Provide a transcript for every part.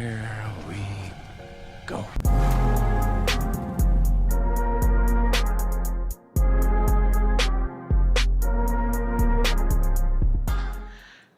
Here we go.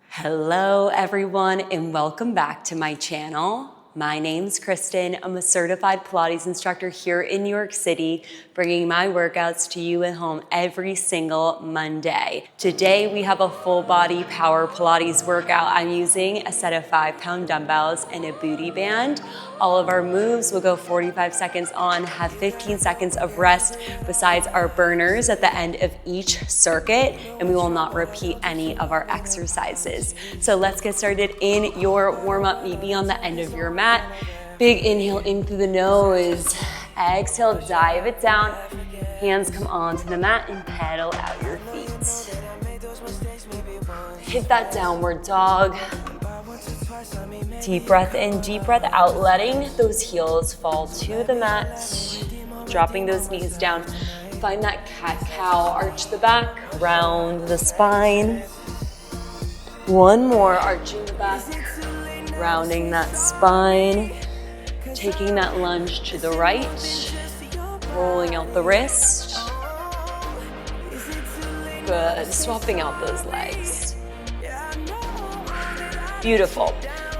Hello everyone and welcome back to my channel. My name's Kristen. I'm a certified Pilates instructor here in New York City, bringing my workouts to you at home every single Monday. Today we have a full body power Pilates workout. I'm using a set of 5-pound dumbbells and a booty band. All of our moves will go 45 seconds on, have 15 seconds of rest besides our burners at the end of each circuit, and we will not repeat any of our exercises. So let's get started in your warm-up, maybe on the end of your mat. Big inhale in through the nose. Exhale, dive it down. Hands come onto the mat and pedal out your feet. Hit that downward dog. Deep breath in, deep breath out, letting those heels fall to the mat. Dropping those knees down. Find that cat-cow, arch the back, round the spine. One more, arching the back, rounding that spine. Taking that lunge to the right, rolling out the wrist. Good, swapping out those legs. Beautiful.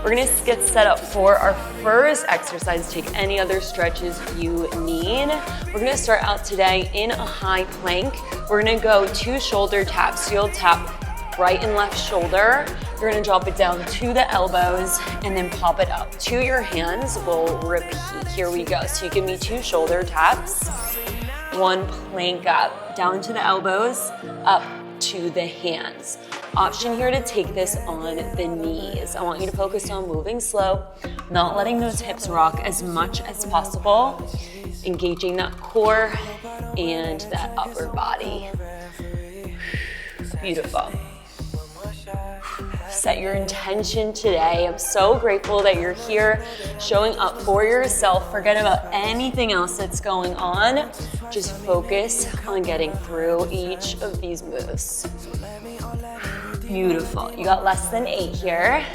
We're gonna get set up for our first exercise. Take any other stretches you need. We're gonna start out today in a high plank. We're gonna go 2 shoulder taps. So you'll tap right and left shoulder. You're gonna drop it down to the elbows and then pop it up to your hands. We'll repeat. Here we go. So you give me 2 shoulder taps, 1 plank up, down to the elbows, up to the hands. Option here to take this on the knees. I want you to focus on moving slow, not letting those hips rock as much as possible, engaging that core and that upper body. Beautiful. Set your intention today. I'm so grateful that you're here showing up for yourself. Forget about anything else that's going on. Just focus on getting through each of these moves. Beautiful. You got less than 8 here.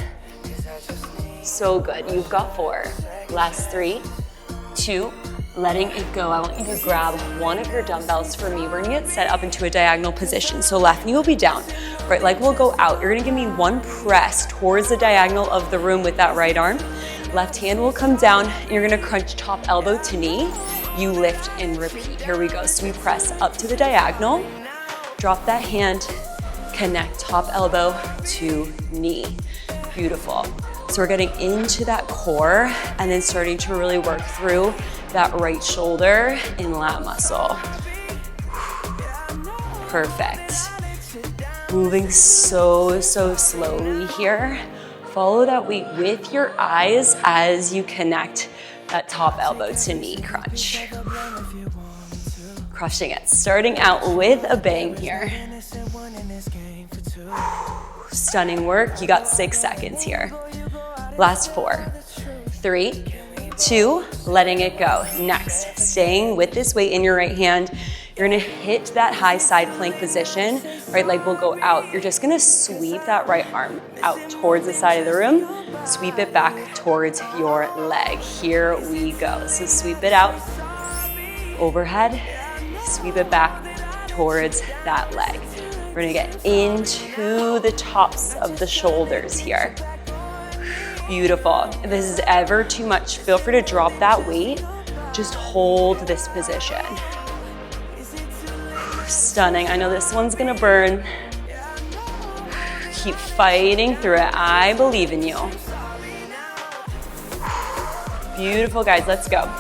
So good. You've got 4. Last 3, 2, letting it go. I want you to grab one of your dumbbells for me. We're gonna get set up into a diagonal position. So left knee will be down, right leg will go out. You're gonna give me 1 press towards the diagonal of the room with that right arm. Left hand will come down. You're gonna crunch top elbow to knee. You lift and repeat. Here we go. So we press up to the diagonal, drop that hand, connect top elbow to knee. Beautiful. So we're getting into that core and then starting to really work through that right shoulder and lat muscle. Perfect. Moving so slowly here. Follow that weight with your eyes as you connect that top elbow to knee crunch. Crushing it. Starting out with a bang here. Stunning work. You got 6 seconds here. Last 4, 3, 2, letting it go. Next, staying with this weight in your right hand, you're gonna hit that high side plank position. Right leg will go out. You're just gonna sweep that right arm out towards the side of the room. Sweep it back towards your leg. Here we go. So sweep it out, overhead, sweep it back towards that leg. We're gonna get into the tops of the shoulders here. Beautiful. If this is ever too much, feel free to drop that weight. Just hold this position. Stunning. I know this one's gonna burn. Keep fighting through it. I believe in you. Beautiful, guys. Let's go.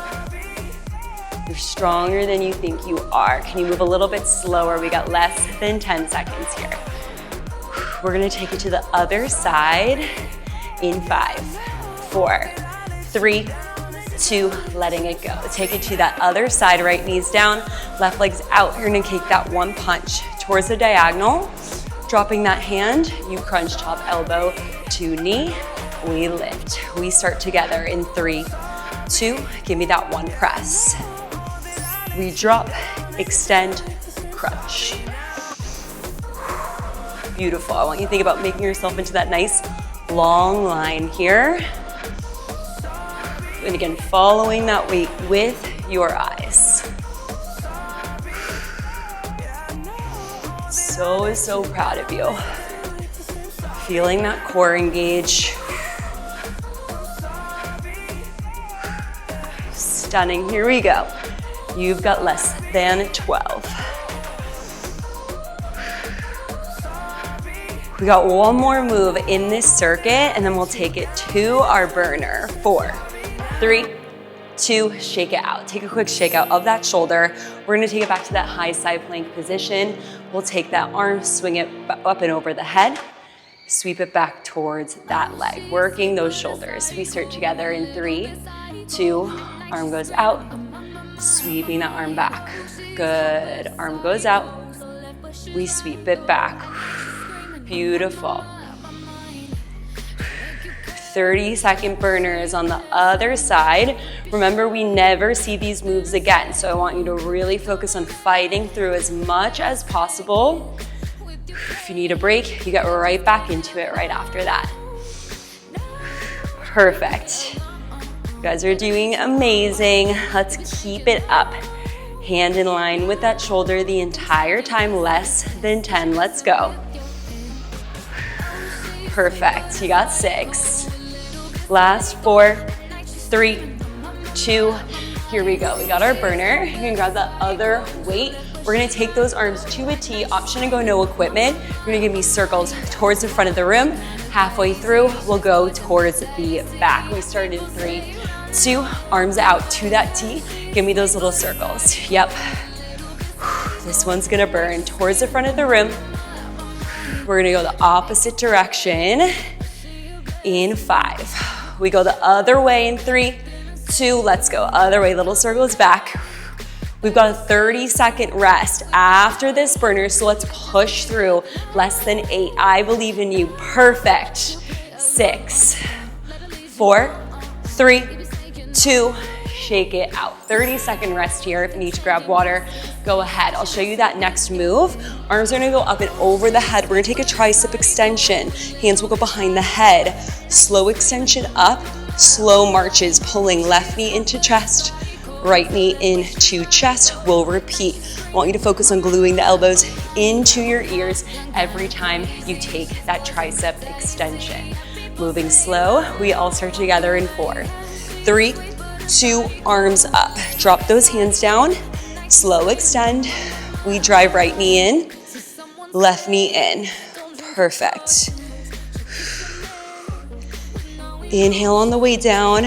You're stronger than you think you are. Can you move a little bit slower? We got less than 10 seconds here. We're gonna take it to the other side. In 5, 4, 3, 2, letting it go. Take it to that other side, right knees down, left leg's out. You're gonna take that 1 punch towards the diagonal. Dropping that hand, you crunch top elbow to knee. We lift. We start together in 3, 2, give me that 1 press. We drop, extend, crunch. Beautiful. I want you to think about making yourself into that nice long line here. And again, following that weight with your eyes. So proud of you. Feeling that core engage. Stunning, here we go. You've got less than 12. We got one more move in this circuit and then we'll take it to our burner. 4, 3, 2, shake it out. Take a quick shake out of that shoulder. We're gonna take it back to that high side plank position. We'll take that arm, swing it up and over the head, sweep it back towards that leg, working those shoulders. We start together in 3, 2, arm goes out, sweeping that arm back. Good, arm goes out, we sweep it back. Beautiful. 30-second burners on the other side. Remember, we never see these moves again, so I want you to really focus on fighting through as much as possible. If you need a break, you get right back into it right after that. Perfect. You guys are doing amazing. Let's keep it up. Hand in line with that shoulder the entire time, less than 10. Let's go. Perfect. You got 6. Last 4, 3, 2, here we go. We got our burner. You can grab that other weight. We're gonna take those arms to a T, option to go no equipment. You're gonna give me circles towards the front of the room. Halfway through, we'll go towards the back. We start in 3, 2, arms out to that T. Give me those little circles. Yep. This one's gonna burn towards the front of the room. We're gonna go the opposite direction in 5. We go the other way in 3, 2, let's go. Other way, little circles back. We've got a 30-second rest after this burner, so let's push through. Less than 8, I believe in you. Perfect. 6, 4, 3, 2, shake it out. 30-second rest here. If you need to grab water, go ahead. I'll show you that next move. Arms are gonna go up and over the head. We're gonna take a tricep extension. Hands will go behind the head. Slow extension up, slow marches, pulling left knee into chest, right knee into chest. We'll repeat. I want you to focus on gluing the elbows into your ears every time you take that tricep extension. Moving slow, we all start together in 4, 3, 2, arms up. Drop those hands down, slow extend. We drive right knee in, left knee in. Perfect. Inhale on the way down,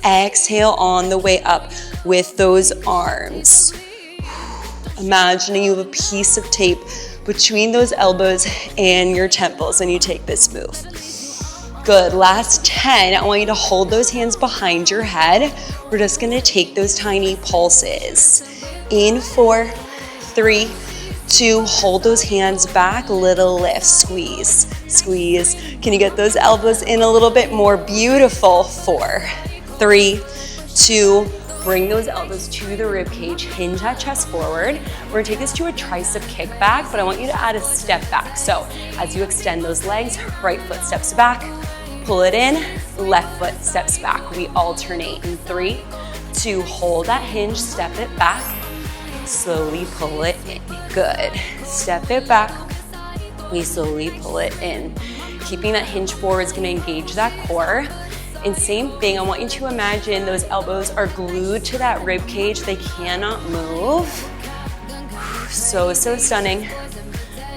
exhale on the way up with those arms. Imagining you have a piece of tape between those elbows and your temples when you take this move. Good, last 10, I want you to hold those hands behind your head. We're just gonna take those tiny pulses. In 4, 3, 2, hold those hands back, little lift, squeeze, squeeze. Can you get those elbows in a little bit more? Beautiful. 4, 3, 2, bring those elbows to the rib cage, hinge that chest forward. We're gonna take this to a tricep kickback, but I want you to add a step back. So as you extend those legs, right foot steps back, pull it in, left foot steps back. We alternate in 3, 2, hold that hinge, step it back, slowly pull it in. Good. Step it back, we slowly pull it in. Keeping that hinge forward is gonna engage that core. And same thing, I want you to imagine those elbows are glued to that rib cage. They cannot move. So stunning.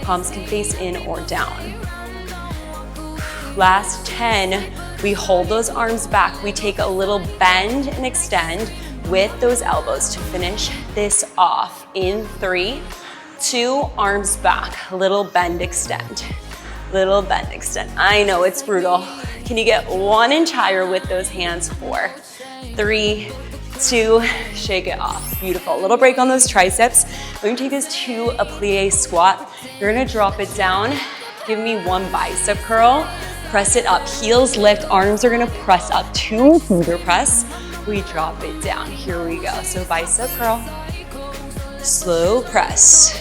Palms can face in or down. Last 10, we hold those arms back. We take a little bend and extend with those elbows to finish this off. In 3, 2, arms back. Little bend, extend. Little bend, extend. I know it's brutal. Can you get 1 inch higher with those hands? 4, 3, 2, shake it off. Beautiful. Little break on those triceps. We're gonna take this to a plie squat. You're gonna drop it down. Give me 1 bicep curl. Press it up. Heels lift. Arms are gonna press up. 2 finger press. We drop it down. Here we go. So bicep curl. Slow press.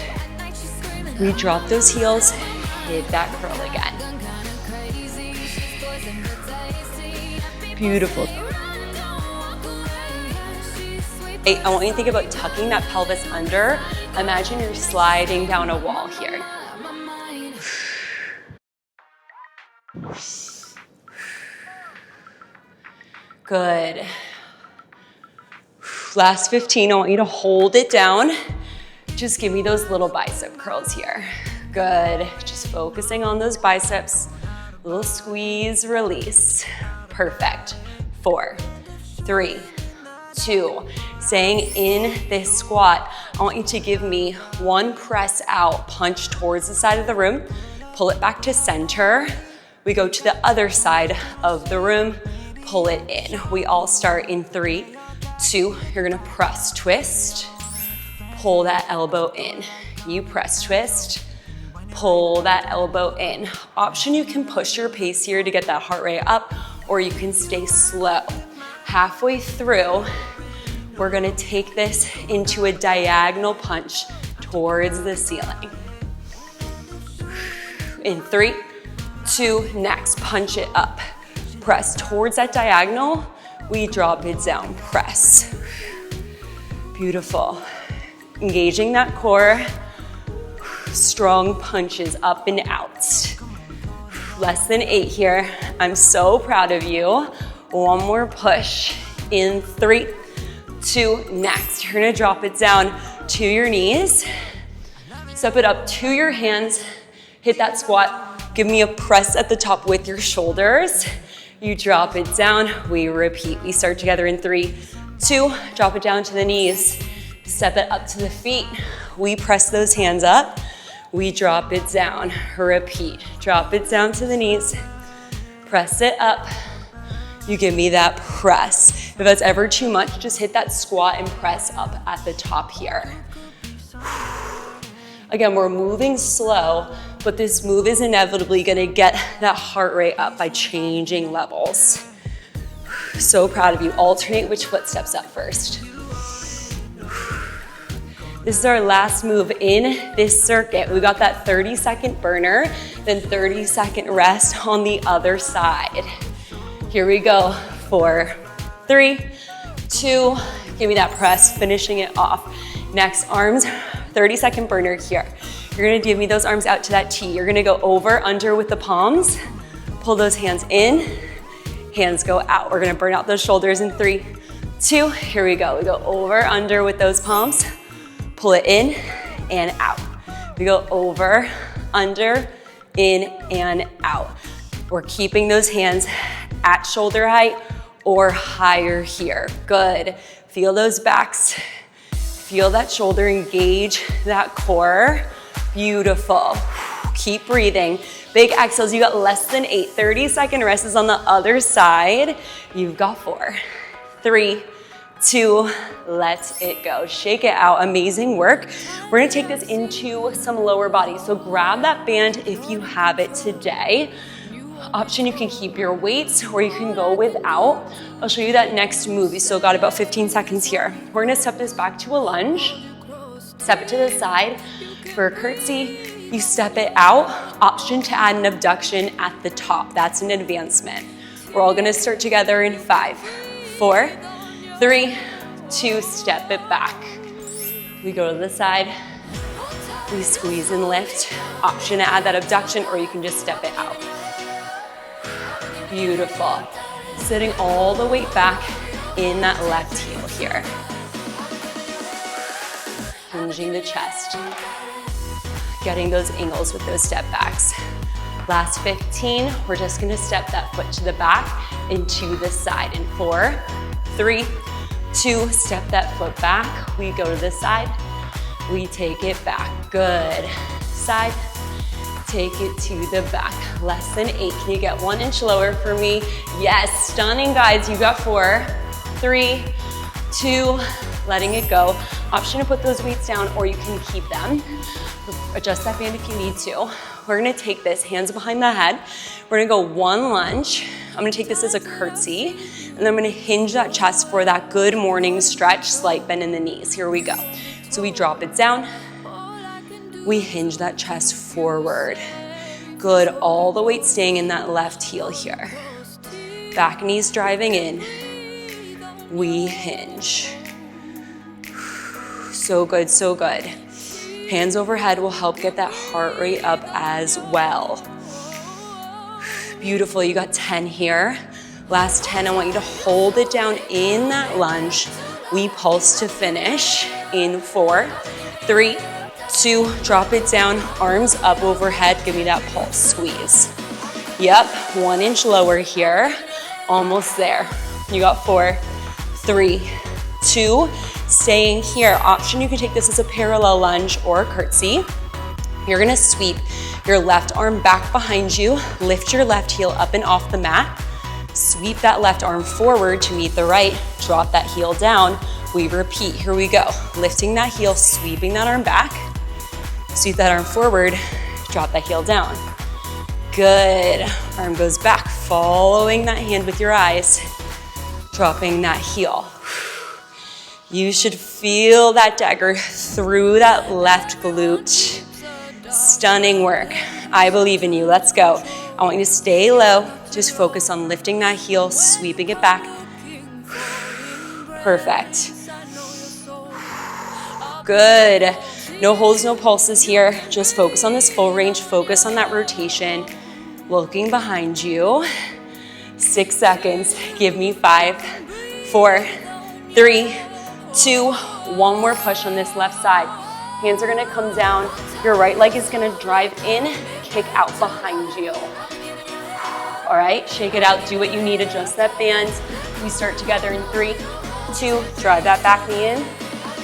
We drop those heels. Hit that curl again. Beautiful. 8. I want you to think about tucking that pelvis under. Imagine you're sliding down a wall here. Good. Last 15, I want you to hold it down. Just give me those little bicep curls here. Good. Just focusing on those biceps. Little squeeze, release. Perfect. 4, 3, 2. Staying in this squat, I want you to give me one press out, punch towards the side of the room, pull it back to center. We go to the other side of the room, pull it in. We all start in 3, 2. You're gonna press, twist, pull that elbow in. You press, twist, pull that elbow in. Option, you can push your pace here to get that heart rate up, or you can stay slow. Halfway through, we're gonna take this into a diagonal punch towards the ceiling. In 3, 2, next, punch it up. Press towards that diagonal, we drop it down, press. Beautiful. Engaging that core, strong punches up and out. Less than 8 here. I'm so proud of you. One more push. In 3, 2, next. You're gonna drop it down to your knees. Step it up to your hands. Hit that squat. Give me a press at the top with your shoulders. You drop it down, we repeat. We start together in 3, 2, drop it down to the knees. Step it up to the feet. We press those hands up. We drop it down, repeat. Drop it down to the knees. Press it up. You give me that press. If that's ever too much, just hit that squat and press up at the top here. Again, we're moving slow, but this move is inevitably gonna get that heart rate up by changing levels. So proud of you. Alternate which foot steps up first. This is our last move in this circuit. We got that 30-second burner, then 30-second rest on the other side. Here we go. 4, 3, 2, give me that press, finishing it off. Next, arms, 30-second burner here. You're gonna give me those arms out to that T. You're gonna go over, under with the palms, pull those hands in, hands go out. We're gonna burn out those shoulders in 3, 2, here we go. We go over, under with those palms, pull it in and out. We go over, under, in, and out. We're keeping those hands at shoulder height or higher here. Good. Feel those backs. Feel that shoulder engage that core. Beautiful. Keep breathing. Big exhales. You got less than 8. 30-second rest is on the other side. You've got 4, 3, 2, let it go. Shake it out. Amazing work. We're gonna take this into some lower body. So grab that band if you have it today. Option, you can keep your weights or you can go without. I'll show you that next move. You still got about 15 seconds here. We're gonna step this back to a lunge. Step it to the side for a curtsy. You step it out. Option to add an abduction at the top. That's an advancement. We're all gonna start together in 5, 4, 3, 2, step it back. We go to the side. We squeeze and lift. Option to add that abduction or you can just step it out. Beautiful. Sitting all the way back in that left heel here. Hinging the chest. Getting those angles with those step backs. Last 15, we're just gonna step that foot to the back and to the side. In 4, 3, 2, step that foot back. We go to the side. We take it back. Good. Side. Take it to the back. Less than 8. Can you get 1 inch lower for me? Yes, stunning guys. You got 4, 3, 2, letting it go. Option to put those weights down or you can keep them. Adjust that band if you need to. We're gonna take this, hands behind the head. We're gonna go 1 lunge. I'm gonna take this as a curtsy, and then I'm gonna hinge that chest for that good morning stretch, slight bend in the knees. Here we go. So we drop it down. We hinge that chest forward. Good, all the weight staying in that left heel here. Back knees driving in. We hinge. So good, so good. Hands overhead will help get that heart rate up as well. Beautiful, you got 10 here. Last 10, I want you to hold it down in that lunge. We pulse to finish in 4, 3, 2, drop it down, arms up overhead, give me that pulse, squeeze. Yep, 1 inch lower here, almost there. You got 4, 3, 2, staying here. Option, you can take this as a parallel lunge or a curtsy. You're gonna sweep your left arm back behind you, lift your left heel up and off the mat, sweep that left arm forward to meet the right, drop that heel down. We repeat, here we go. Lifting that heel, sweeping that arm back, sweep that arm forward, drop that heel down. Good, arm goes back, following that hand with your eyes, dropping that heel. You should feel that dagger through that left glute. Stunning work. I believe in you. Let's go. I want you to stay low. Just focus on lifting that heel, sweeping it back. Perfect. Good. No holds, no pulses here. Just focus on this full range. Focus on that rotation. Looking behind you. 6 seconds. Give me 5, 4, 3, 2, 1 more push on this left side. Hands are gonna come down. Your right leg is gonna drive in, kick out behind you. All right, shake it out, do what you need, adjust that band. We start together in 3, 2, drive that back knee in.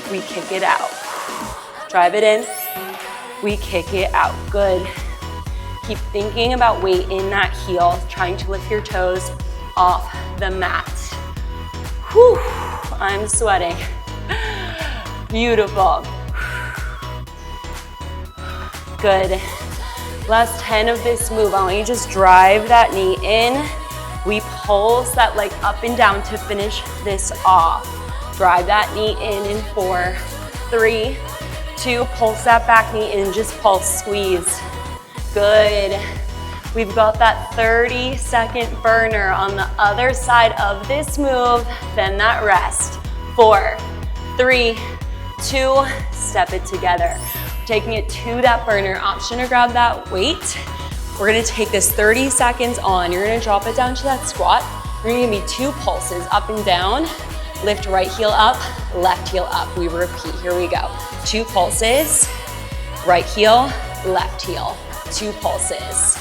We kick it out. Drive it in, we kick it out. Good. Keep thinking about weight in that heel, trying to lift your toes off the mat. Whew, I'm sweating. Beautiful. Good. Last 10 of this move. I want you to just drive that knee in. We pulse that leg up and down to finish this off. Drive that knee in 4, 3, 2, pulse that back knee in, just pulse, squeeze. Good. We've got that 30-second burner on the other side of this move, then that rest. 4, 3, 2, step it together. Taking it to that burner. Option to grab that weight. We're gonna take this 30 seconds on. You're gonna drop it down to that squat. You're gonna give me 2 pulses, up and down. Lift right heel up, left heel up. We repeat, here we go. 2 pulses, right heel, left heel. 2 pulses,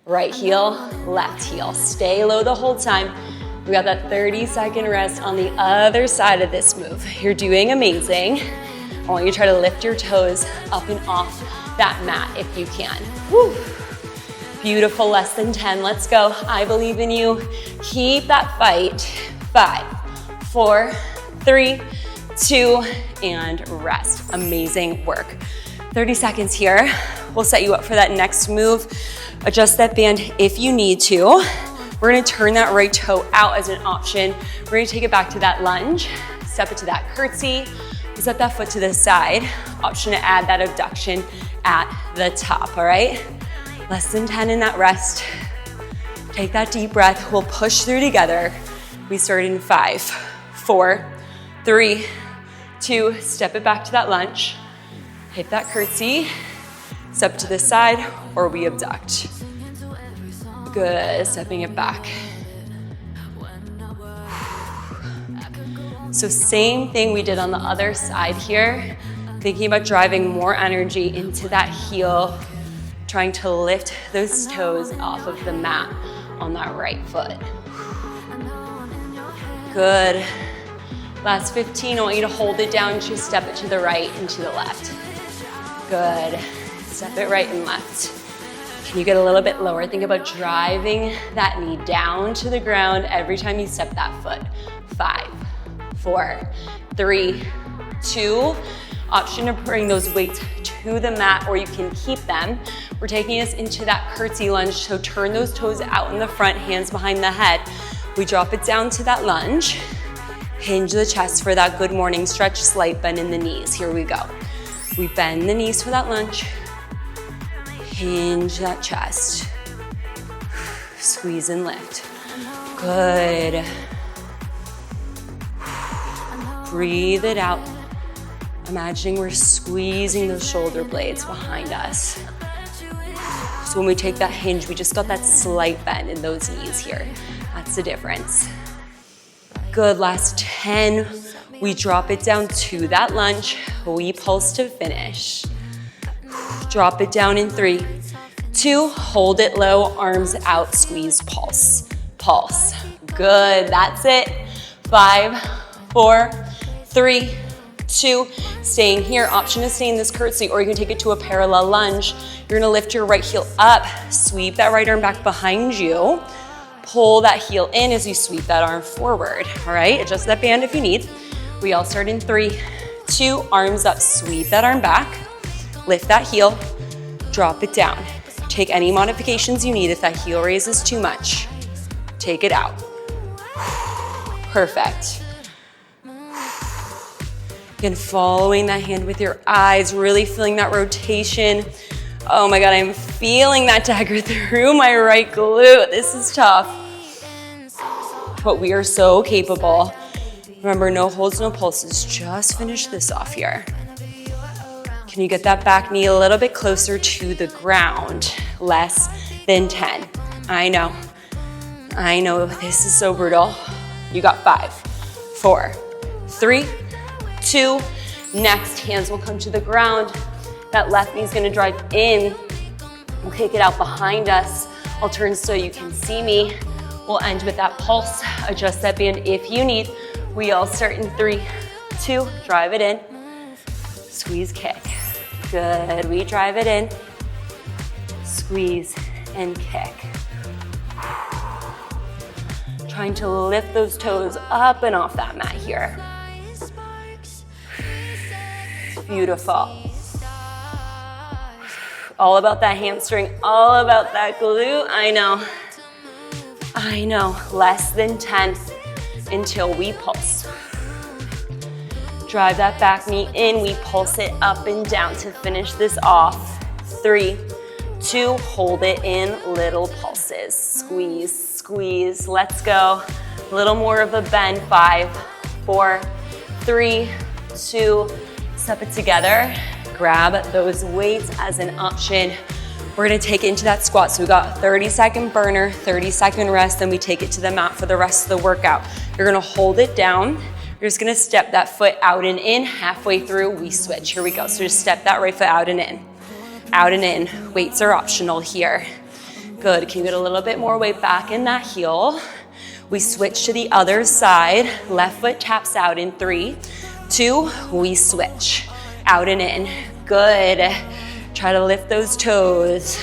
right heel, left heel. Stay low the whole time. We got that 30-second rest on the other side of this move. You're doing amazing. I want you to try to lift your toes up and off that mat if you can. Woo. Beautiful, less than 10, let's go. I believe in you. Keep that fight. 5, 4, 3, 2, and rest. Amazing work. 30 seconds here. We'll set you up for that next move. Adjust that band if you need to. We're gonna turn that right toe out as an option. We're gonna take it back to that lunge, step it to that curtsy, set that foot to the side. Option to add that abduction at the top, all right? Less than 10 in that rest. Take that deep breath. We'll push through together. We start in 5, 4, 3, 2, step it back to that lunge. Hit that curtsy, step to the side, or we abduct. Good, stepping it back. So same thing we did on the other side here. Thinking about driving more energy into that heel, trying to lift those toes off of the mat on that right foot. Good. Last 15, I want you to hold it down, just step it to the right and to the left. Good. Step it right and left. Can you get a little bit lower? Think about driving that knee down to the ground every time you step that foot. 5, 4, 3, 2. Option to bring those weights to the mat, or you can keep them. We're taking us into that curtsy lunge, so turn those toes out in the front, hands behind the head. We drop it down to that lunge. Hinge the chest for that good morning stretch, slight bend in the knees. Here we go. We bend the knees for that lunge. Hinge that chest. Squeeze and lift. Good. Breathe it out. Imagining we're squeezing those shoulder blades behind us. So when we take that hinge, we just got that slight bend in those knees here. That's the difference. Good, last 10. We drop it down to that lunge. We pulse to finish. Drop it down in 3, 2, hold it low, arms out, squeeze, pulse, pulse. Good, that's it. 5, 4, 3, 2, staying here. Option to stay in this curtsy, or you can take it to a parallel lunge. You're gonna lift your right heel up, sweep that right arm back behind you, pull that heel in as you sweep that arm forward, all right? Adjust that band if you need. We all start in 3, 2, arms up, sweep that arm back, lift that heel, drop it down. Take any modifications you need. If that heel raise is too much, take it out. Perfect. Again, following that hand with your eyes, really feeling that rotation. Oh my God, I'm feeling that dagger through my right glute. This is tough, but we are so capable. Remember, no holds, no pulses. Just finish this off here. Can you get that back knee a little bit closer to the ground? Less than 10. I know, this is so brutal. You got 5, 4, 3, 2, next, hands will come to the ground. That left knee is gonna drive in. We'll kick it out behind us. I'll turn so you can see me. We'll end with that pulse. Adjust that band if you need. We all start in 3, 2, drive it in. Squeeze, kick. Good, we drive it in. Squeeze and kick. Trying to lift those toes up and off that mat here. Beautiful. All about that hamstring, all about that glute. I know. Less than 10 until we pulse. Drive that back knee in. We pulse it up and down to finish this off. 3, 2, hold it in, little pulses. Squeeze, squeeze, let's go. A little more of a bend. 5, 4, 3, 2, step it together. Grab those weights as an option. We're gonna take it into that squat. So we got 30-second burner, 30-second rest, then we take it to the mat for the rest of the workout. You're gonna hold it down. You're just gonna step that foot out and in. Halfway through, we switch. Here we go. So just step that right foot out and in. Out and in. Weights are optional here. Good. Can you get a little bit more weight back in that heel? We switch to the other side. Left foot taps out in 3, 2, we switch. Out and in. Good. Try to lift those toes.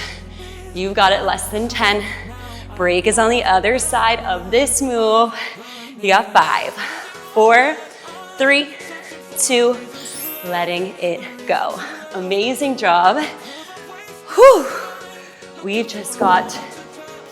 You've got it, less than 10. Break is on the other side of this move. You got 5, 4, 3, 2, letting it go. Amazing job. Whew. We just got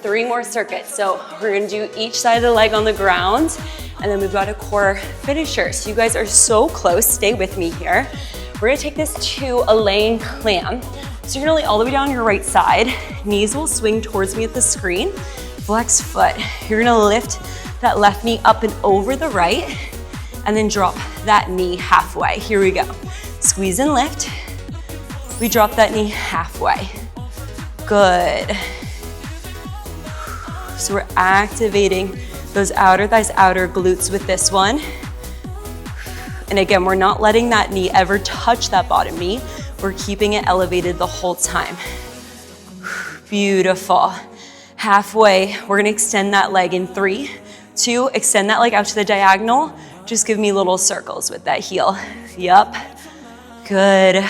3 more circuits. So we're gonna do each side of the leg on the ground, and then we've got a core finisher. So you guys are so close, stay with me here. We're gonna take this to a laying clam. So you're gonna lay all the way down your right side. Knees will swing towards me at the screen. Flex foot. You're gonna lift that left knee up and over the right, and then drop that knee halfway. Here we go. Squeeze and lift. We drop that knee halfway. Good. So we're activating those outer thighs, outer glutes with this one. And again, we're not letting that knee ever touch that bottom knee. We're keeping it elevated the whole time. Beautiful. Halfway, we're gonna extend that leg in 3, 2, extend that leg out to the diagonal. Just give me little circles with that heel. Yup. Good.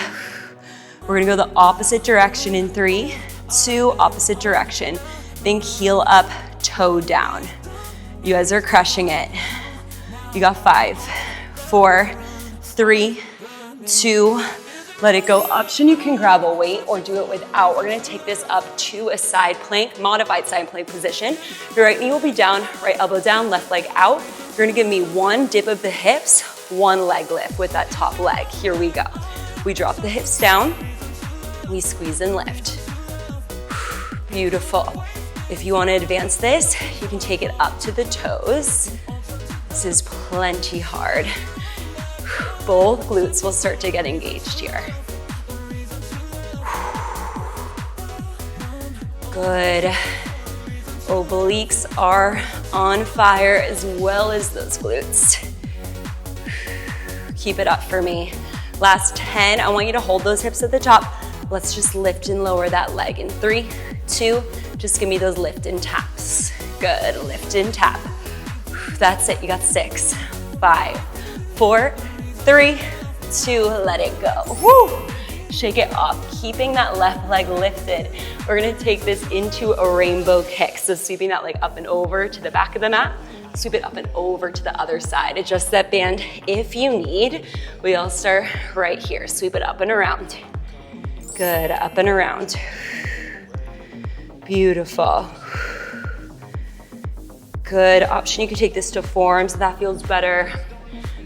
We're gonna go the opposite direction in 3, 2, opposite direction. Think heel up, toe down. You guys are crushing it. You got 5, 4, 3, 2, let it go. Option, you can grab a weight or do it without. We're gonna take this up to a side plank, modified side plank position. Your right knee will be down, right elbow down, left leg out. You're gonna give me 1 dip of the hips, 1 leg lift with that top leg. Here we go. We drop the hips down, we squeeze and lift. Beautiful. If you wanna advance this, you can take it up to the toes. This is plenty hard. Both glutes will start to get engaged here. Good. Obliques are on fire as well as those glutes. Keep it up for me. Last 10, I want you to hold those hips at the top. Let's just lift and lower that leg in 3, 2, just give me those lift and taps. Good, lift and tap. That's it, you got 6, 5, 4, 3, 2, let it go. Woo! Shake it off, keeping that left leg lifted. We're gonna take this into a rainbow kick. So sweeping that leg up and over to the back of the mat, sweep it up and over to the other side. Adjust that band if you need. We all start right here. Sweep it up and around. Good, up and around. Beautiful. Good option, you can take this to forearms if that feels better.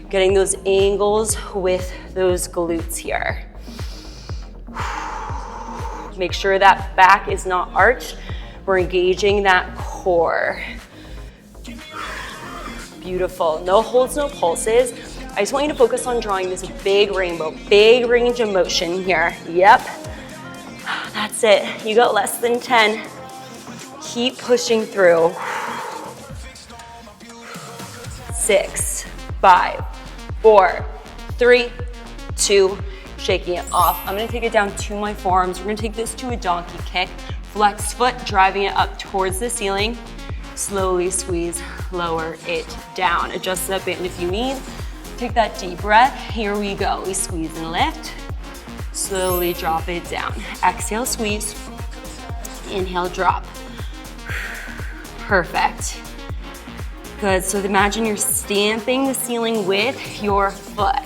Getting those angles with those glutes here. Make sure that back is not arched. We're engaging that core. Beautiful, no holds, no pulses. I just want you to focus on drawing this big rainbow, big range of motion here. Yep, that's it. You got less than 10. Keep pushing through. 6, 5, 4, 3, 2, shaking it off. I'm gonna take it down to my forearms. We're gonna take this to a donkey kick. Flex foot, driving it up towards the ceiling. Slowly squeeze, lower it down. Adjust that band if you need. Take that deep breath. Here we go. We squeeze and lift. Slowly drop it down. Exhale, squeeze. Inhale, drop. Perfect. Good, so imagine you're stamping the ceiling with your foot.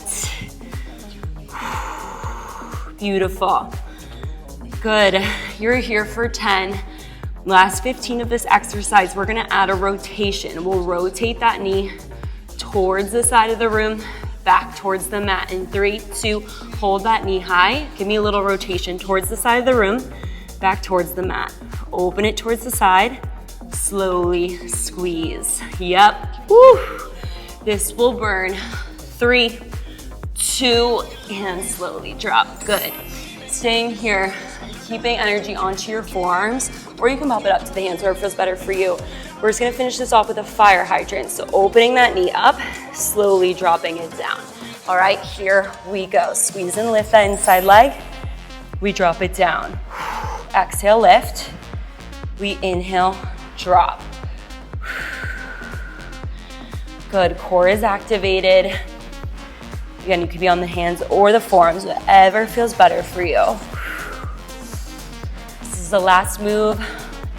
Beautiful. Good, you're here for 10. Last 15 of this exercise, we're gonna add a rotation. We'll rotate that knee towards the side of the room, back towards the mat. In 3, 2, hold that knee high. Give me a little rotation towards the side of the room, back towards the mat. Open it towards the side, slowly squeeze. Yep, woo. This will burn. 3, 2, and slowly drop. Good. Staying here, keeping energy onto your forearms, or you can pop it up to the hands, whatever feels better for you. We're just gonna finish this off with a fire hydrant. So opening that knee up, slowly dropping it down. All right, here we go. Squeeze and lift that inside leg. We drop it down. Exhale, lift. We inhale, drop. Good, core is activated. Again, you could be on the hands or the forearms, whatever feels better for you. This is the last move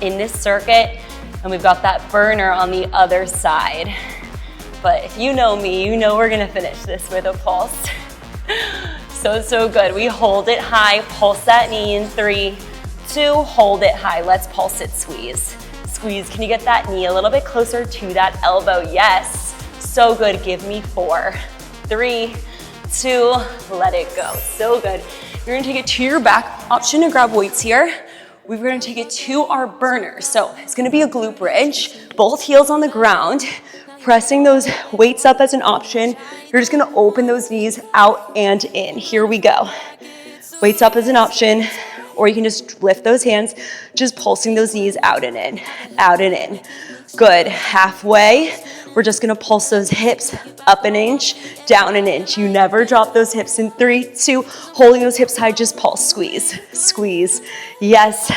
in this circuit, and we've got that burner on the other side. But if you know me, you know we're gonna finish this with a pulse. So good. We hold it high, pulse that knee in 3, 2, hold it high. Let's pulse it, squeeze. Squeeze, can you get that knee a little bit closer to that elbow? Yes, so good. Give me 4, 3, 2, let it go. So good. You're gonna take it to your back. Option to grab weights here. We're gonna take it to our burner. So it's gonna be a glute bridge, both heels on the ground, pressing those weights up as an option. You're just gonna open those knees out and in. Here we go. Weights up as an option, or you can just lift those hands, just pulsing those knees out and in, out and in. Good, halfway. We're just gonna pulse those hips up an inch, down an inch. You never drop those hips in 3, 2, holding those hips high, just pulse, squeeze, squeeze. Yes,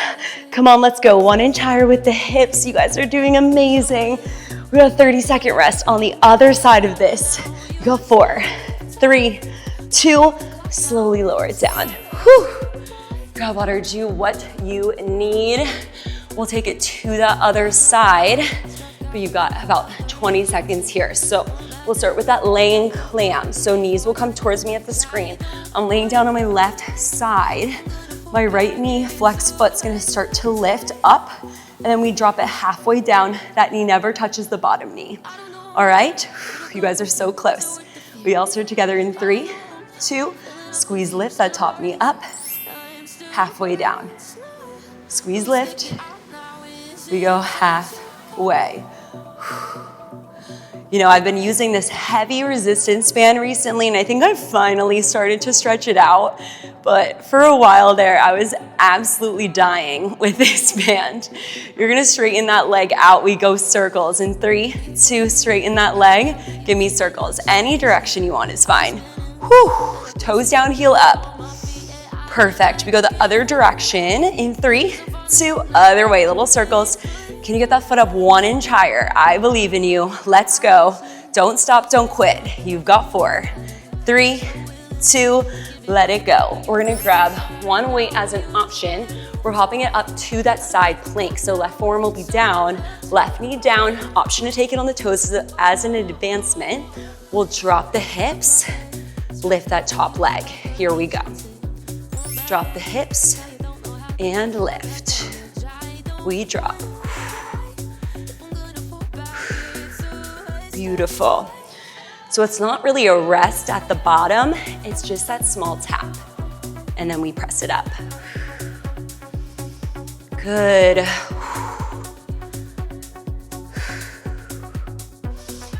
come on, let's go. 1 inch higher with the hips. You guys are doing amazing. We got a 30-second rest on the other side of this. You go 4, 3, 2, slowly lower it down. Whew. Grab water, do what you need. We'll take it to the other side, but you've got about 20 seconds here. So we'll start with that laying clam. So knees will come towards me at the screen. I'm laying down on my left side. My right knee, flex foot's gonna start to lift up, and then we drop it halfway down. That knee never touches the bottom knee. All right, you guys are so close. We all start together in 3, 2, squeeze, lift that top knee up, halfway down. Squeeze, lift. We go halfway. You know, I've been using this heavy resistance band recently, and I think I've finally started to stretch it out. But for a while there, I was absolutely dying with this band. You're gonna straighten that leg out. We go circles in 3, 2, straighten that leg. Give me circles. Any direction you want is fine. Whew. Toes down, heel up. Perfect. We go the other direction in 3, 2, other way, little circles. Can you get that foot up 1 inch higher? I believe in you. Let's go. Don't stop, don't quit. You've got 4, 3, 2, let it go. We're gonna grab one weight as an option. We're hopping it up to that side plank. So left forearm will be down, left knee down. Option to take it on the toes as an advancement. We'll drop the hips, lift that top leg. Here we go. Drop the hips and lift. We drop. Beautiful. So it's not really a rest at the bottom, it's just that small tap. And then we press it up. Good.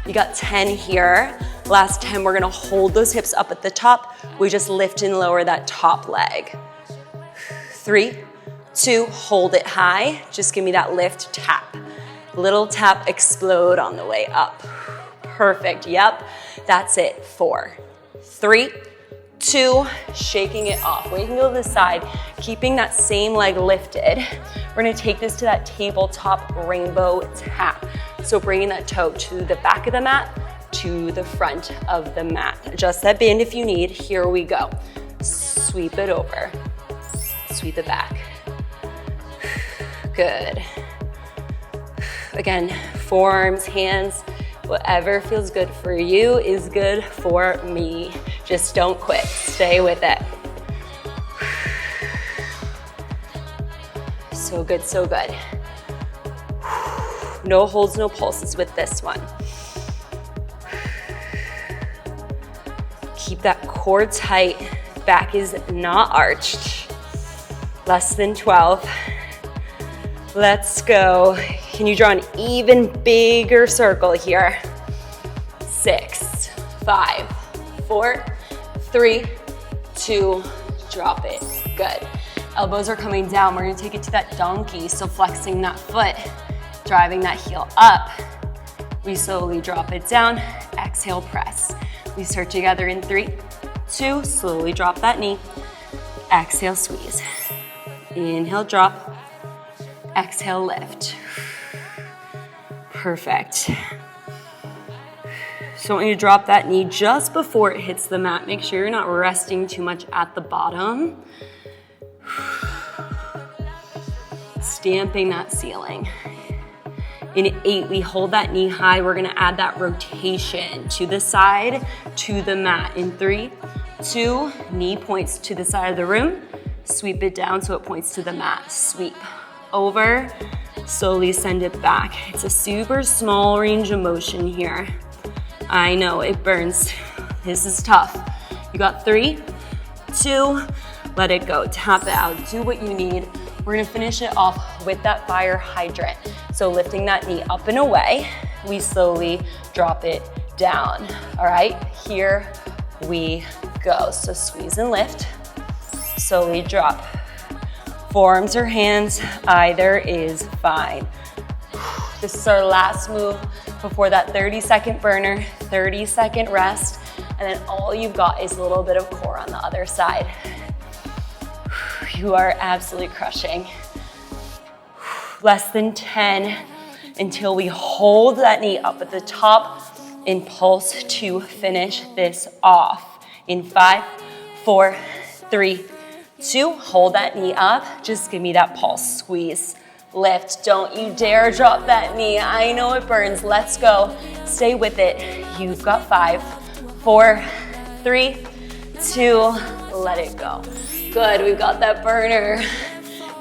You got 10 here. Last 10, we're gonna hold those hips up at the top. We just lift and lower that top leg. 3, 2, hold it high. Just give me that lift, tap. Little tap, explode on the way up. Perfect, yep, that's it. 4, 3, 2, shaking it off. We can go to the side, keeping that same leg lifted. We're gonna take this to that tabletop rainbow tap. So bringing that toe to the back of the mat, to the front of the mat. Adjust that band if you need. Here we go. Sweep it over. Sweep it back. Good. Again, forearms, hands, whatever feels good for you is good for me. Just don't quit. Stay with it. So good, so good. No holds, no pulses with this one. Keep that core tight. Back is not arched. Less than 12. Let's go. Can you draw an even bigger circle here? 6, 5, 4, 3, 2, drop it. Good. Elbows are coming down. We're gonna take it to that donkey. So flexing that foot, driving that heel up. We slowly drop it down. Exhale, press. We start together in 3, 2, slowly drop that knee. Exhale, squeeze. Inhale, drop. Exhale, lift. Perfect. So I want you to drop that knee just before it hits the mat. Make sure you're not resting too much at the bottom. Stamping that ceiling. In 8, we hold that knee high. We're gonna add that rotation to the side, to the mat. In 3, 2, knee points to the side of the room. Sweep it down so it points to the mat. Sweep over, slowly send it back. It's a super small range of motion here. I know, it burns. This is tough. You got 3, 2, let it go. Tap it out, do what you need. We're gonna finish it off with that fire hydrant. So lifting that knee up and away, we slowly drop it down. All right, here we go. So squeeze and lift, slowly drop. Forearms or hands, either is fine. This is our last move before that 30-second burner, 30-second rest, and then all you've got is a little bit of core on the other side. You are absolutely crushing. Less than 10 until we hold that knee up at the top and pulse to finish this off. In 5, 4, 3, 2, hold that knee up. Just give me that pulse, squeeze, lift. Don't you dare drop that knee. I know it burns. Let's go. Stay with it. You've got 5, 4, 3, 2, let it go. Good, we've got that burner.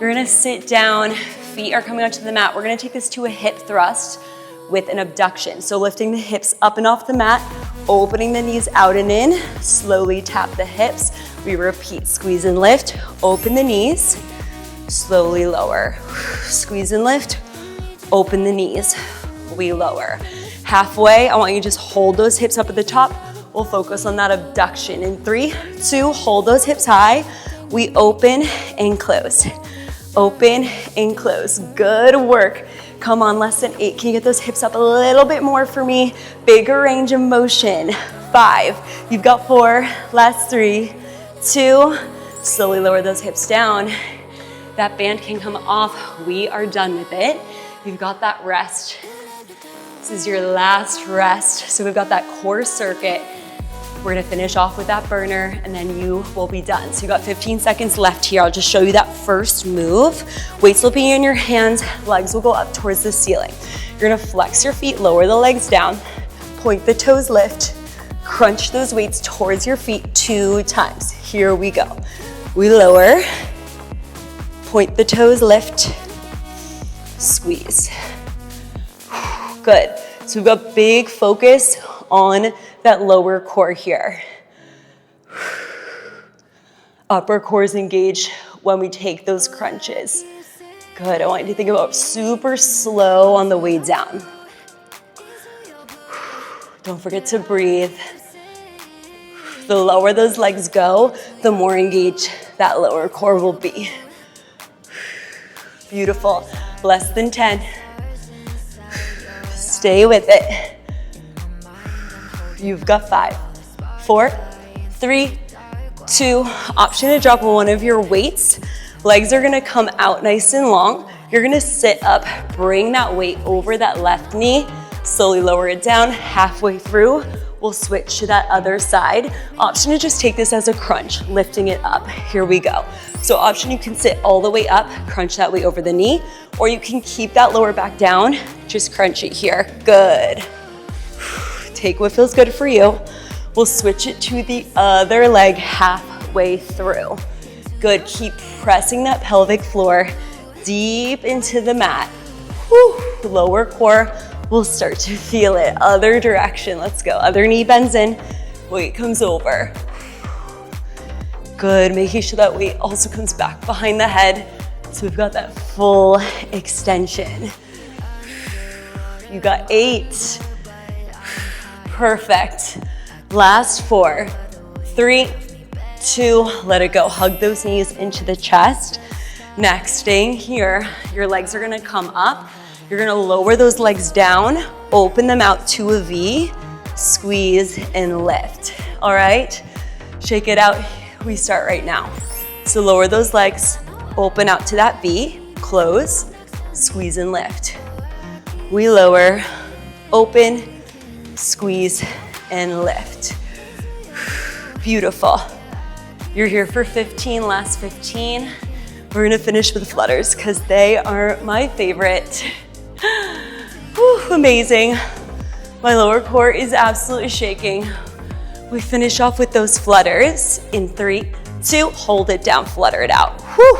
You're gonna sit down, feet are coming onto the mat. We're gonna take this to a hip thrust with an abduction. So lifting the hips up and off the mat, opening the knees out and in, slowly tap the hips. We repeat, squeeze and lift, open the knees, slowly lower. Squeeze and lift, open the knees, we lower. Halfway, I want you to just hold those hips up at the top. We'll focus on that abduction. In 3, 2, hold those hips high. We open and close. Open and close. Good work. Come on, less than 8. Can you get those hips up a little bit more for me? Bigger range of motion. 5. You've got 4. Last 3, 2. Slowly lower those hips down. That band can come off. We are done with it. You've got that rest. This is your last rest. So we've got that core circuit. We're gonna finish off with that burner and then you will be done. So you've got 15 seconds left here. I'll just show you that first move. Weights will be in your hands, legs will go up towards the ceiling. You're gonna flex your feet, lower the legs down, point the toes, lift, crunch those weights towards your feet 2 times. Here we go. We lower, point the toes, lift, squeeze. Good. So we've got big focus on that lower core here. Upper core is engaged when we take those crunches. Good. I want you to think about super slow on the way down. Don't forget to breathe. The lower those legs go, the more engaged that lower core will be. Beautiful. Less than 10. Stay with it. You've got 5, 4, 3, 2. Option to drop one of your weights. Legs are gonna come out nice and long. You're gonna sit up, bring that weight over that left knee, slowly lower it down. Halfway through, we'll switch to that other side. Option to just take this as a crunch, lifting it up. Here we go. So option, you can sit all the way up, crunch that weight over the knee, or you can keep that lower back down, just crunch it here. Good. Take what feels good for you. We'll switch it to the other leg halfway through. Good, keep pressing that pelvic floor deep into the mat. Whew. Lower core, we'll start to feel it. Other direction, let's go. Other knee bends in, weight comes over. Good, making sure that weight also comes back behind the head. So we've got that full extension. You got 8. Perfect. Last 4, 3, 2, let it go. Hug those knees into the chest. Next, staying here, your legs are gonna come up. You're gonna lower those legs down, open them out to a V, squeeze and lift. All right, shake it out. We start right now. So lower those legs, open out to that V, close, squeeze and lift. We lower, open, squeeze and lift. Beautiful. You're here for 15, last 15. We're gonna finish with flutters because they are my favorite. Whew, amazing. My lower core is absolutely shaking. We finish off with those flutters in 3, 2, hold it down, flutter it out. Whew.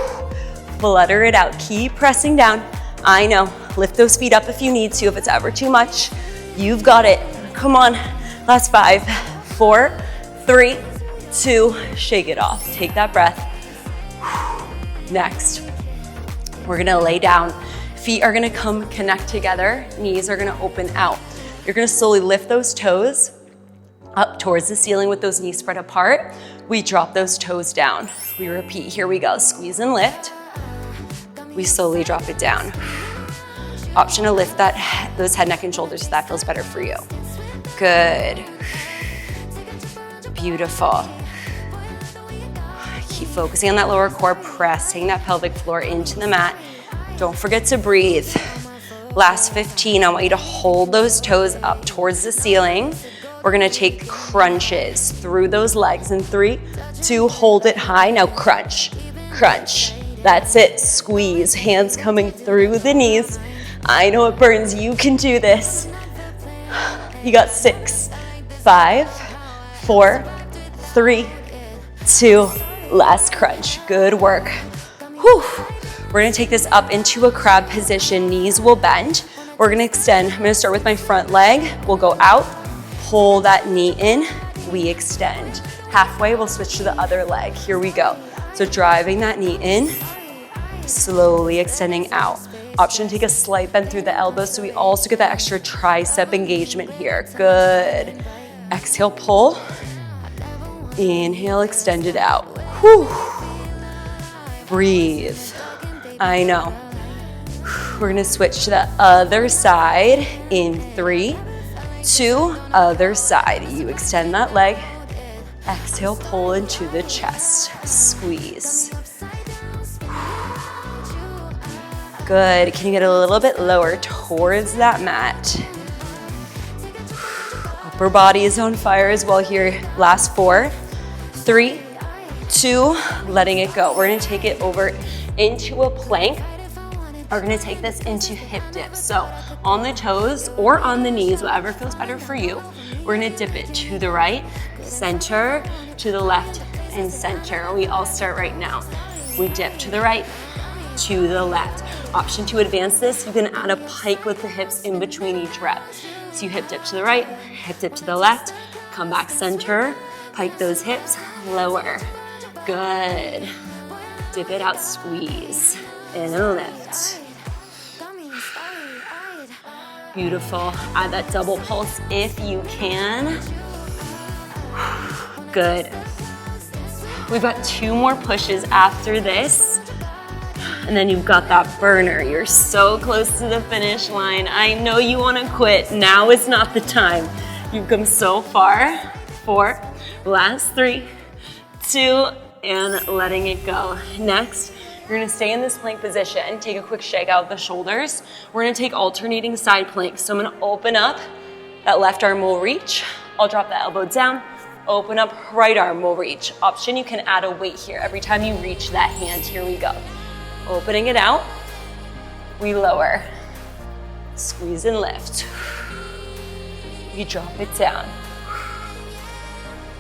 Flutter it out, keep pressing down. I know, lift those feet up if you need to, if it's ever too much. You've got it, come on. Last 5, 4, 3, 2, shake it off. Take that breath. Next, we're gonna lay down. Feet are gonna come connect together, knees are gonna open out. You're gonna slowly lift those toes up towards the ceiling with those knees spread apart. We drop those toes down. We repeat, here we go. Squeeze and lift. We slowly drop it down. Option to lift those head, neck, and shoulders if that feels better for you. Good. Beautiful. Keep focusing on that lower core, pressing that pelvic floor into the mat. Don't forget to breathe. Last 15, I want you to hold those toes up towards the ceiling. We're gonna take crunches through those legs in 3, 2, hold it high. Now crunch, crunch. That's it, squeeze. Hands coming through the knees. I know it burns, you can do this. You got 6, 5, 4, 3, 2, last crunch. Good work. Whew. We're gonna take this up into a crab position. Knees will bend. We're gonna extend. I'm gonna start with my front leg. We'll go out, pull that knee in, we extend. Halfway, we'll switch to the other leg. Here we go. So driving that knee in, slowly extending out. Option to take a slight bend through the elbows so we also get that extra tricep engagement here. Good. Exhale, pull. Inhale, extend it out. Whew. Breathe. I know. We're gonna switch to the other side in 3, 2, other side. You extend that leg. Exhale, pull into the chest. Squeeze. Good. Can you get a little bit lower towards that mat? Upper body is on fire as well here. Last 4, 3, 2, letting it go. We're gonna take it over into a plank. We're gonna take this into hip dips. So on the toes or on the knees, whatever feels better for you. We're gonna dip it to the right, center, to the left, and center. We all start right now. We dip to the right, to the left. Option to advance this, you can add a pike with the hips in between each rep. So you hip dip to the right, hip dip to the left, come back center, pike those hips, lower. Good. Dip it out, squeeze, and lift. Beautiful. Add that double pulse if you can. Good. We've got 2 more pushes after this. And then you've got that burner. You're so close to the finish line. I know you want to quit. Now is not the time. You've come so far. 4, last 3, 2, and letting it go. Next, you're gonna stay in this plank position. Take a quick shake out the shoulders. We're gonna take alternating side planks. So I'm gonna open up, that left arm will reach. I'll drop the elbow down. Open up, right arm will reach. Option, you can add a weight here. Every time you reach that hand, here we go. Opening it out, we lower. Squeeze and lift. You drop it down.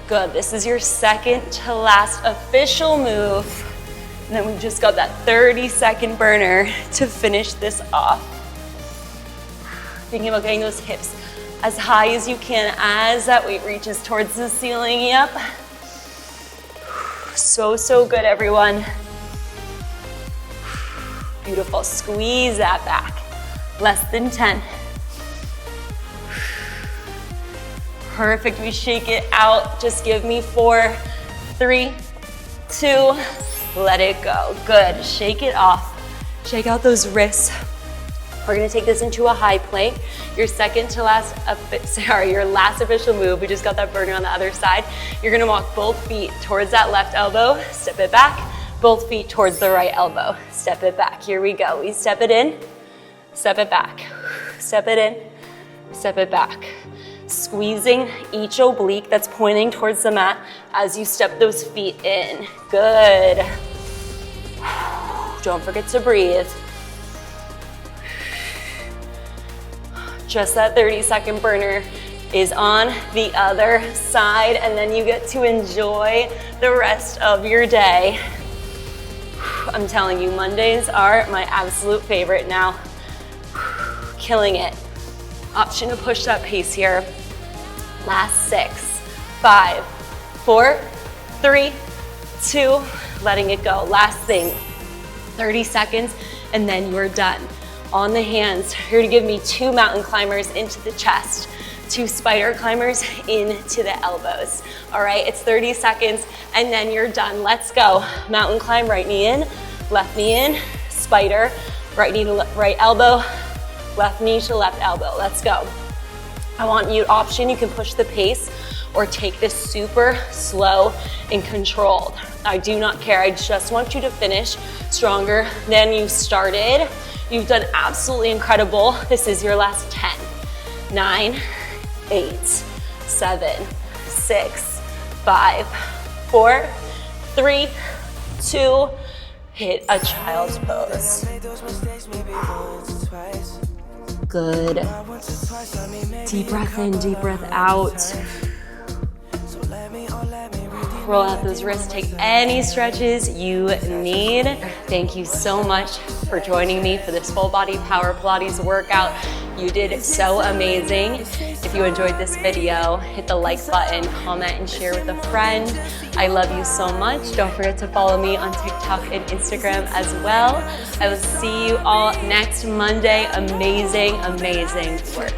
Good, this is your second to last official move. And then we've just got that 30-second burner to finish this off. Thinking about getting those hips as high as you can as that weight reaches towards the ceiling. Yep. So, so good, everyone. Beautiful. Squeeze that back. Less than 10. Perfect. We shake it out. Just give me 4, 3, 2. Let it go. Good. Shake it off. Shake out those wrists. We're gonna take this into a high plank. Your last official move. We just got that burner on the other side. You're gonna walk both feet towards that left elbow. Step it back. Both feet towards the right elbow. Step it back. Here we go. We step it in, step it back. Step it in, step it back. Squeezing each oblique that's pointing towards the mat as you step those feet in. Good. Don't forget to breathe. Just that 30-second burner is on the other side, and then you get to enjoy the rest of your day. I'm telling you, Mondays are my absolute favorite now. Killing it. Option to push that pace here. Last 6, 5, 4, 3, 2, letting it go. Last thing, 30 seconds, and then you're done. On the hands, you're gonna give me 2 mountain climbers into the chest, 2 spider climbers into the elbows. All right, it's 30 seconds, and then you're done. Let's go. Mountain climb, right knee in, spider, right knee to right elbow, left knee to left elbow. Let's go. I want you option, you can push the pace or take this super slow and controlled. I do not care, I just want you to finish stronger than you started. You've done absolutely incredible. This is your last 10, 9, 8, 7, 6, 5, 4, 3, 2, hit a child's pose. Good. Deep breath in, deep breath out. Roll out those wrists, take any stretches you need. Thank you so much for joining me for this full body power Pilates workout. You did so amazing. If you enjoyed this video, hit the like button, comment, and share with a friend. I love you so much. Don't forget to follow me on TikTok and Instagram as well. I will see you all next Monday. Amazing, amazing work.